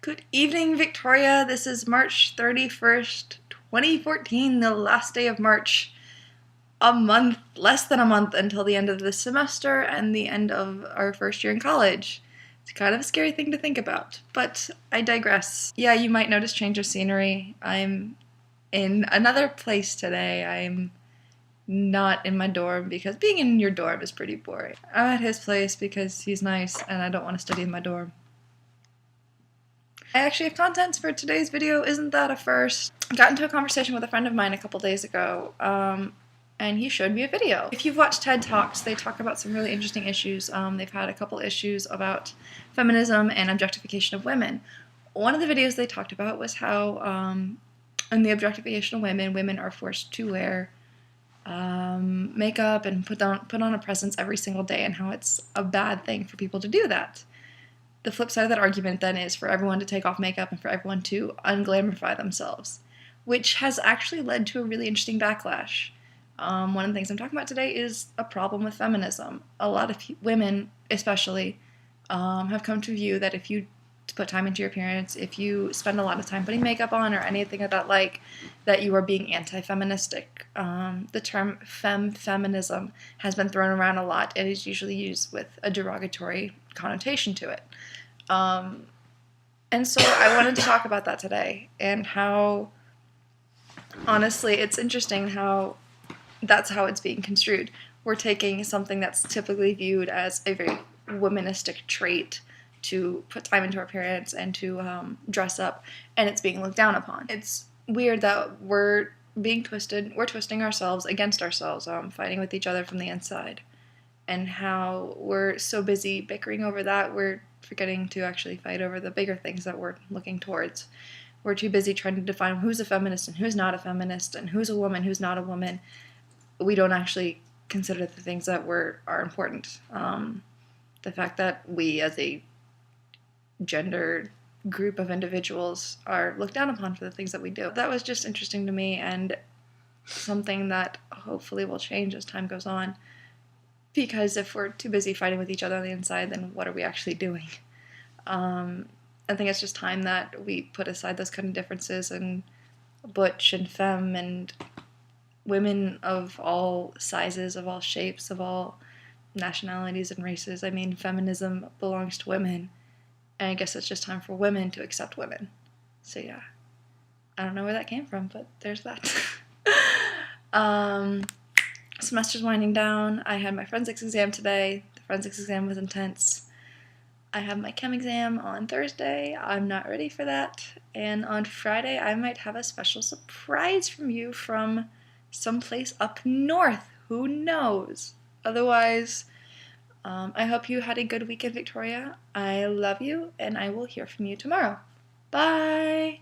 Good evening, Victoria. This is March 31st, 2014, the last day of March. Less than a month until the end of the semester and the end of our first year in college. It's kind of a scary thing to think about, but I digress. Yeah, you might notice change of scenery. I'm in another place today. I'm not in my dorm because being in your dorm is pretty boring. I'm at his place because he's nice and I don't want to study in my dorm. I actually have contents for today's video. Isn't that a first? I got into a conversation with a friend of mine a couple days ago, and he showed me a video. If you've watched TED Talks, they talk about some really interesting issues. They've had a couple issues about feminism and objectification of women. One of the videos they talked about was how, in the objectification of women, women are forced to wear makeup and put on a presence every single day, and how it's a bad thing for people to do that. The flip side of that argument then is for everyone to take off makeup and for everyone to unglamorify themselves, which has actually led to a really interesting backlash. One of the things I'm talking about today is a problem with feminism. A lot of women, especially, have come to view that if you put time into your appearance, if you spend a lot of time putting makeup on or anything of that like, that you are being anti-feministic. The term feminism has been thrown around a lot. It is usually used with a derogatory connotation to it. And so I wanted to talk about that today, and how, honestly, it's interesting how that's how it's being construed. We're taking something that's typically viewed as a very womanistic trait to put time into our appearance and to dress up, and it's being looked down upon. It's weird that we're twisting ourselves against ourselves, fighting with each other from the inside, and how we're so busy bickering over that, we're forgetting to actually fight over the bigger things that we're looking towards. We're too busy trying to define who's a feminist and who's not a feminist, and who's a woman, who's not a woman. We don't actually consider the things that are important. The fact that we as a gender group of individuals are looked down upon for the things that we do. That was just interesting to me, and something that hopefully will change as time goes on. Because if we're too busy fighting with each other on the inside, then what are we actually doing? I think it's just time that we put aside those kind of differences, and butch and femme and women of all sizes, of all shapes, of all nationalities and races. I mean, feminism belongs to women, and I guess it's just time for women to accept women. So yeah, I don't know where that came from, but there's that. Semester's winding down. I had my forensics exam today. The forensics exam was intense. I have my chem exam on Thursday. I'm not ready for that. And on Friday, I might have a special surprise from you from someplace up north. Who knows? Otherwise, I hope you had a good weekend, Victoria. I love you, and I will hear from you tomorrow. Bye!